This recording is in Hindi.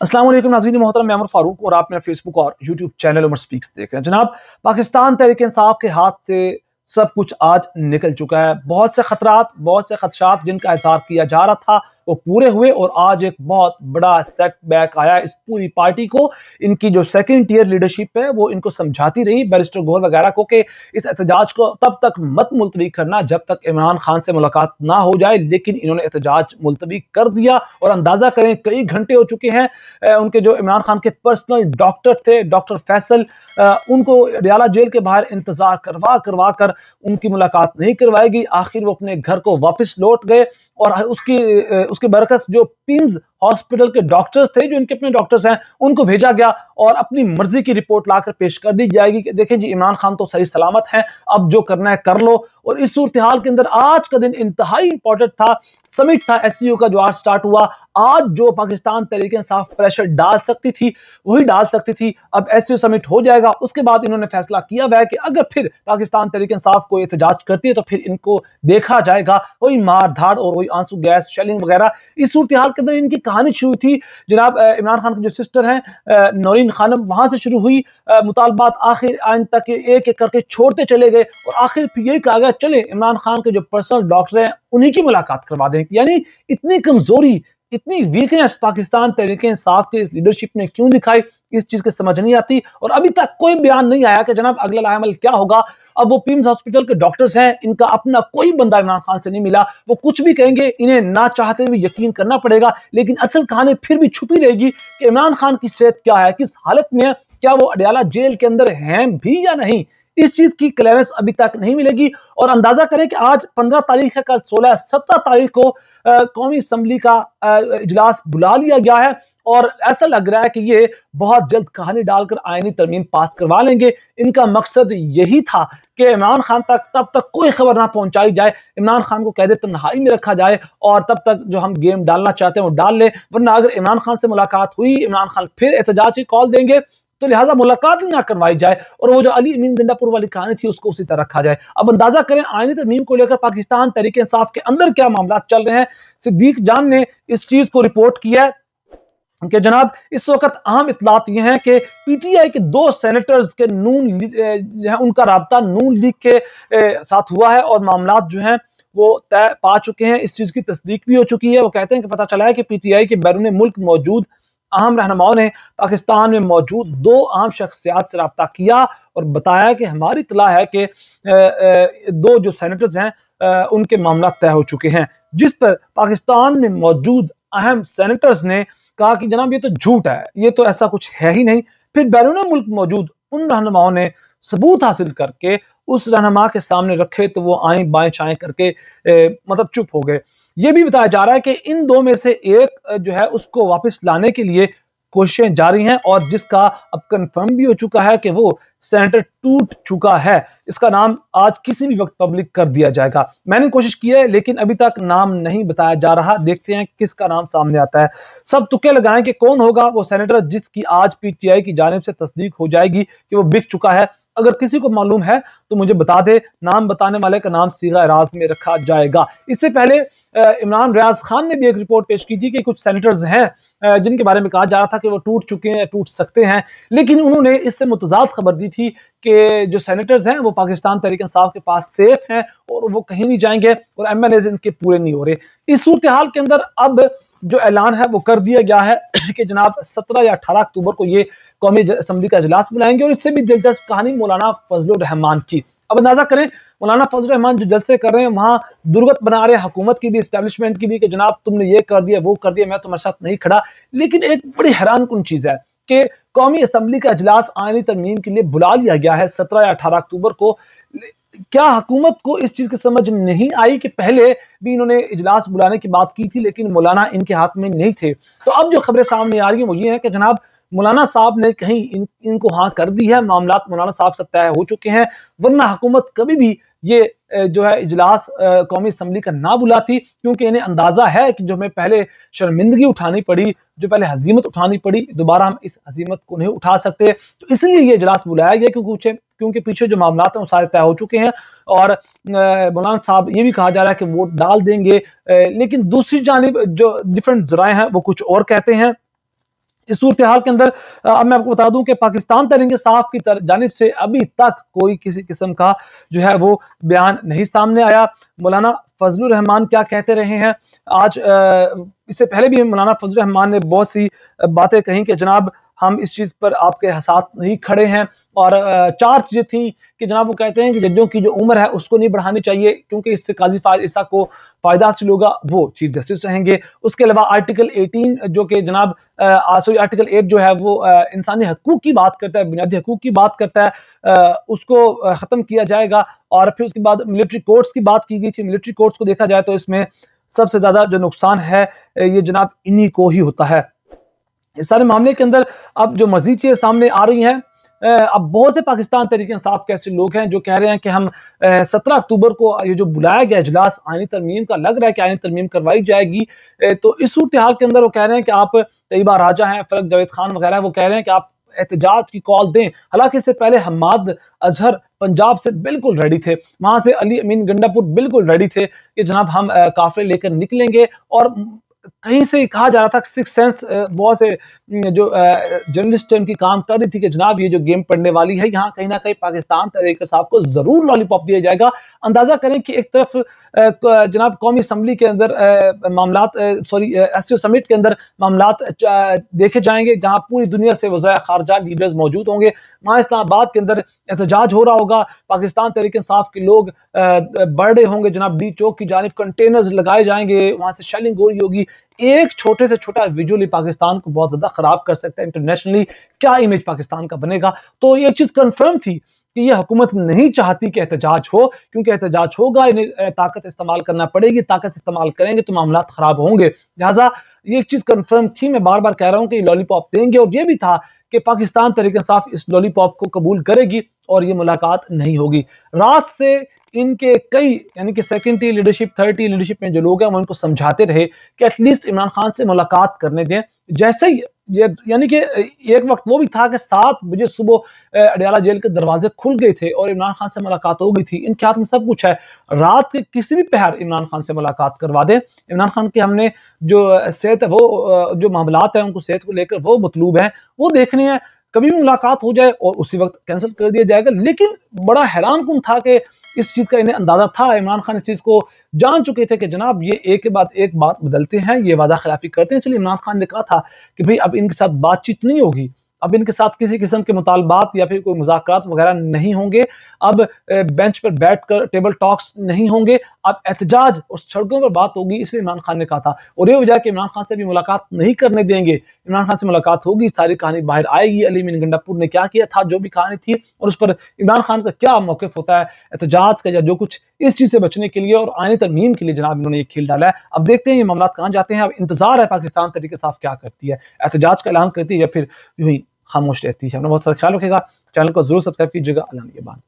अस्सलाम वालेकुम नाज़रीन मोहतरम, मैं उमर फारूक और आप मेरा फेसबुक और यूट्यूब चैनल उमर स्पीक्स देख रहे हैं। जनाब, पाकिस्तान तहरीक इंसाफ के हाथ से सब कुछ आज निकल चुका है। बहुत से खतरात, बहुत से खदशात जिनका इज़हार किया जा रहा था वो पूरे हुए और आज एक बहुत बड़ा सेटबैक आया इस पूरी पार्टी को। इनकी जो सेकंड टियर लीडरशिप है वो इनको समझाती रही बैरिस्टर गौहर वगैरह को कि इस एहतजाज को तब तक मत मुलतवी करना जब तक इमरान खान से मुलाकात ना हो जाए, लेकिन इन्होंने एहतजाज मुलतवी कर दिया। और अंदाजा करें, कई घंटे हो चुके हैं। उनके जो इमरान खान के पर्सनल डॉक्टर थे, डॉक्टर फैसल, उनको रियाला जेल के बाहर इंतजार करवा करवा कर उनकी मुलाकात नहीं करवाई गई। आखिर वो अपने घर को वापस लौट गए और उसके बरकस जो पिम्स हॉस्पिटल के डॉक्टर्स थे, जो इनके अपने डॉक्टर्स हैं, उनको भेजा गया और अपनी मर्जी की रिपोर्ट लाकर पेश कर दी जाएगी कि देखें जी, इमरान खान तो सही सलामत हैं, अब जो करना है कर लो। और इस सूरत हाल के अंदर आज का दिन इंतहाई इंपॉर्टेंट था। समिट था एससीओ का जो आज स्टार्ट हुआ। आज जो पाकिस्तान तहरीक इंसाफ प्रेशर डाल सकती थी वही डाल सकती थी। अब एससीओ समिट हो जाएगा, उसके बाद इन्होंने फैसला किया हुआ है कि अगर फिर पाकिस्तान तहरीक इंसाफ को एहतजाज करती है तो फिर इनको देखा जाएगा। वही मार धाड़ और वही आंसू गैस शेलिंग वगैरह। इस सूरत हाल के अंदर इनकी कहानी शुरू थी जनाब, इमरान खान की जो सिस्टर हैं नौरीन खानम, वहां से शुरू हुई मुतालबात, आखिर आइन तक एक एक करके छोड़ते चले गए और आखिर फिर यही कहा गया चले इमरान खान के जो पर्सनल डॉक्टर हैं उन्हीं की मुलाकात करवा दें। यानी इतनी कमजोरी, इतनी वीकनेस पाकिस्तान तहरीक इंसाफ के इस लीडरशिप ने क्यों दिखाई, इस चीज की समझ नहीं आती। और अभी तक कोई बयान नहीं आया कि जनाब अगला लाहेमल क्या होगा। अब वो पिम्स हॉस्पिटल के डॉक्टर्स हैं, इनका अपना कोई बंदा इमरान खान से नहीं मिला। वो कुछ भी कहेंगे, इन्हें ना चाहते हुए यकीन करना पड़ेगा, लेकिन असल कहानी फिर भी छुपी रहेगी कि इमरान खान की सेहत क्या है, किस हालत में है, क्या वो अडयाला जेल के अंदर हैं भी या नहीं। इस चीज की क्लियरेंस अभी तक नहीं मिलेगी। और अंदाजा करें कि आज 15 तारीख है, कल 16-17 तारीख को कौमी असम्बली का इजलास बुला लिया गया है और ऐसा लग रहा है कि ये बहुत जल्द कहानी डालकर आईनी तरमीम पास करवा लेंगे। इनका मकसद यही था कि इमरान खान तक तब तक कोई खबर ना पहुंचाई जाए, इमरान खान को कैद तन्हाई में रखा जाए और तब तक जो हम गेम डालना चाहते हैं वो डाल लें। वरना अगर इमरान खान से मुलाकात हुई, इमरान खान फिर एहतजाज की कॉल देंगे, तो लिहाजा मुलाकात ही ना करवाई जाए और वो जो अली अमीन गंडापुर वाली कहानी थी उसको उसी तरह रखा जाए। अब अंदाजा करें आईनी तरमीम को लेकर पाकिस्तान तहरीक इंसाफ के अंदर क्या मामला चल रहे हैं। सिद्दीक जान ने इस चीज को रिपोर्ट किया है कि जनाब इस वक्त अहम इतलात ये हैं कि पीटीआई के 2 सेनेटर्स के उनका राब्ता नून लीग के साथ हुआ है और मामला जो हैं वो तय पा चुके हैं। इस चीज की तस्दीक भी हो चुकी है। वो कहते हैं कि पता चला है कि पीटीआई के बैरून मुल्क मौजूद अहम रहनुमाओं ने पाकिस्तान में मौजूद 2 अहम शख्सियात से रब्ता किया और बताया कि हमारी इत्तला है कि 2 जो सेनेटर्स हैं उनके मामला तय हो चुके हैं। जिस पर पाकिस्तान में मौजूद अहम सेनेटर्स ने कहा कि जनाब ये तो झूठ है, ये तो ऐसा कुछ है ही नहीं। फिर बैरून मुल्क मौजूद उन रहनुमाओं ने सबूत हासिल करके उस रहनुमा के सामने रखे तो वो आए बाएं छाएं करके मतलब चुप हो गए। ये भी बताया जा रहा है कि इन 2 में से एक जो है उसको वापस लाने के लिए कोशिशें जारी हैं और जिसका अब कंफर्म भी हो चुका है कि वो सेनेटर टूट चुका है। इसका नाम आज किसी भी वक्त पब्लिक कर दिया जाएगा। मैंने कोशिश की है लेकिन अभी तक नाम नहीं बताया जा रहा। देखते हैं किसका नाम सामने आता है। सब तुक्के लगाएं कि कौन होगा वो सेनेटर जिसकी आज पीटीआई की जानिब से तस्दीक हो जाएगी कि वो बिक चुका है। अगर किसी को मालूम है तो मुझे बता दे। नाम बताने वाले का नाम सीगा राज में रखा जाएगा। इससे पहले इमरान रियाज खान ने भी एक रिपोर्ट पेश की थी कि कुछ सेनेटर्स हैं जिनके बारे में कहा जा रहा था कि वो टूट चुके हैं, टूट सकते हैं, लेकिन उन्होंने इससे मुतजाद खबर दी थी कि जो सेनेटर्स हैं वो पाकिस्तान तहरीक इंसाफ के पास सेफ हैं और वो कहीं नहीं जाएंगे और एमएनएज इनके पूरे नहीं हो रहे। इस सूरत हाल के अंदर अब जो ऐलान है वो कर दिया गया है कि जनाब 17 या 18 अक्टूबर को ये कौमी असम्बली का इजलास बुलाएंगे। और इससे भी दिलचस्प कहानी मौलाना फजलुर रहमान की। अब अंदाजा करें मौलाना फजलुर रहमान जो जलसे कर रहे हैं वहां दुर्गत बना रहे हैं हुकूमत की भी, इस्टेब्लिशमेंट की भी, कि जनाब तुमने ये कर दिया वो कर दिया, मैं तुम्हारे साथ नहीं खड़ा। लेकिन एक बड़ी हैरान कुन चीज है कि कौमी असम्बली का इजलास आईनी तरमीम के लिए बुला लिया गया है 17 या 18 अक्टूबर को। क्या हुकूमत को इस चीज की समझ नहीं आई कि पहले भी इन्होंने इजलास बुलाने की बात की थी लेकिन मौलाना इनके हाथ में नहीं थे। तो अब जो खबरें सामने आ रही हैं वो ये है कि जनाब मौलाना साहब ने कहीं इनको हाँ कर दी है, मामला मौलाना साहब से तय हो चुके हैं। वरना हुकूमत कभी भी ये जो है इजलास कौमी असम्बली का ना बुलाती, क्योंकि इन्हें अंदाजा है कि जो हमें पहले शर्मिंदगी उठानी पड़ी, जो पहले हजीमत उठानी पड़ी, दोबारा हम इस हजीमत को नहीं उठा सकते। तो इसलिए ये इजलास बुलाया गया क्योंकि पीछे जो मामला हैं वो सारे तय हो चुके हैं। और मौलाना साहब ये भी कहा जा रहा है कि वोट डाल देंगे, लेकिन दूसरी जानिब जो डिफरेंट जराए हैं वो कुछ और कहते हैं। इस सूरत हाल के अंदर अब मैं आपको बता दूं कि पाकिस्तान तहरीक इंसाफ की जानिब से अभी तक कोई किसी किस्म का जो है वो बयान नहीं सामने आया। मौलाना फजलुर रहमान क्या कहते रहे हैं आज, इससे पहले भी मौलाना फजलुर रहमान ने बहुत सी बातें कही कि जनाब हम इस चीज़ पर आपके साथ नहीं खड़े हैं। और चार चीज़ें थी कि जनाब वो कहते हैं कि जजों की जो उम्र है उसको नहीं बढ़ानी चाहिए क्योंकि इससे काजी फायद ईसा को फ़ायदा हासिल होगा, वो चीफ जस्टिस रहेंगे। उसके अलावा आर्टिकल 18 जो कि जनाब आर्टिकल 8 जो है वो इंसानी हकूक़ की बात करता है, बुनियादी हकूक़ की बात करता है, उसको ख़त्म किया जाएगा। और फिर उसके बाद मिलिट्री कोर्ट्स की बात की गई थी। मिलिट्री कोर्ट्स को देखा जाए तो इसमें सबसे ज़्यादा जो नुकसान है ये जनाब इन्हीं को ही होता है। इस सारे मामले के अंदर अब जो मज़ीद चीज़ें सामने आ रही हैं, अब बहुत से पाकिस्तान तहरीक इंसाफ के ऐसे लोग हैं जो कह रहे हैं कि हम 17 अक्टूबर को ये जो बुलाया गया इजलास आईनी तरमीम का, लग रहा है कि आईनी तरमीम करवाई जाएगी। तो इस सूरत हाल के अंदर वो कह रहे हैं कि आप तैयबा राजा हैं, फलक जावेद खान वगैरह, वो कह रहे हैं कि आप एहतजाज की कॉल दें। हालांकि इससे पहले हम्माद अजहर पंजाब से बिल्कुल रेडी थे, वहां से अली अमीन गंडापुर बिल्कुल रेडी थे कि जनाब हम काफिले लेकर निकलेंगे। और कहीं से कहा जा रहा था, सिक्स सेंस बहुत से जो जर्नलिस्ट उनकी काम कर रही थी कि जनाब ये जो गेम पड़ने वाली है, यहाँ कहीं ना कहीं पाकिस्तान तहरीक इंसाफ को जरूर लॉलीपॉप दिया जाएगा। अंदाजा करें कि एक तरफ जनाब कौमी असम्बली के अंदर मामलात, सॉरी एससीओ समिट के अंदर मामलात देखे जाएंगे जहां पूरी दुनिया से वज़ायर खारजा लीडर्स मौजूद होंगे। वहां इस्लामाबाद के अंदर एहतजाज हो रहा होगा, पाकिस्तान तहरीक इंसाफ के लोग बढ़ रहे होंगे, जनाब डी चौक की जानिब कंटेनर्स लगाए जाएंगे, वहां से शेलिंग हो रही होगी। एक छोटे से छोटा विजुअली पाकिस्तान को बहुत ज्यादा खराब कर सकता है। इंटरनेशनली क्या इमेज पाकिस्तान का बनेगा। तो ये एक चीज कंफर्म थी कि ये हुकूमत नहीं चाहती कि एहतजाज हो, क्योंकि एहतजाज होगा इन्हें ताकत इस्तेमाल करना पड़ेगी, ताकत इस्तेमाल करेंगे तो मामला खराब होंगे। लिहाजा ये एक चीज कंफर्म थी, मैं बार बार कह रहा हूं कि लॉलीपॉप देंगे। और ये भी था कि पाकिस्तान तहरीक इंसाफ इस लॉलीपॉप को कबूल करेगी और ये मुलाकात नहीं होगी। रात से इनके कई यानी कि second tier leadership, third tier leadership में जो लोग हैं वो इनको समझाते रहे कि एटलीस्ट इमरान खान से मुलाकात करने दें। जैसे ही ये यानी कि एक वक्त वो भी था कि 7 बजे सुबह अडयाला जेल के दरवाजे खुल गए थे और इमरान खान से मुलाकात हो गई थी। इनके हाथ में सब कुछ है, रात के किसी भी पहर इमरान खान से मुलाकात करवा दें। इमरान खान की हमने जो सेहत है वो जो मामलात हैं उनको सेहत को लेकर वो मतलूब हैं, वो देखने हैं। कभी भी मुलाकात हो जाए और उसी वक्त कैंसिल कर दिया जाएगा। लेकिन बड़ा हैरान कुन था कि इस चीज का इन्हें अंदाजा था, इमरान खान इस चीज को जान चुके थे कि जनाब ये एक के बाद एक बात बदलते हैं, ये वादा खिलाफी करते हैं। इसलिए इमरान खान ने कहा था कि भाई अब इनके साथ बातचीत नहीं होगी, अब इनके साथ किसी किस्म के मुतालबात या फिर कोई मुज़ाकरात वगैरह नहीं होंगे, अब बेंच पर बैठकर टेबल टॉक्स नहीं होंगे, अब एहतजाज और सड़कों पर बात होगी। इसलिए इमरान खान ने कहा था। और ये वजह कि इमरान खान से भी मुलाकात नहीं करने देंगे। इमरान खान से मुलाकात होगी, सारी कहानी बाहर आएगी, अली अमीन गंडापुर ने क्या किया था, जो भी कहानी थी, और उस पर इमरान खान का क्या मौक़िफ़ होता है एहतजाज का या जो कुछ। इस चीज़ से बचने के लिए और आईनी तरमीम के लिए जनाब इन्होंने ये खेल डाला है। अब देखते हैं ये मामलात कहाँ जाते हैं। अब इंतजार है पाकिस्तान तहरीक इंसाफ क्या करती है, एहतजाज का ऐलान करती है या फिर यूं ही खामोश रहती है। अपना बहुत सारा ख्याल रखेगा, चैनल को जरूर सब्सक्राइब कीजिएगा। अल्लाह निगहबान।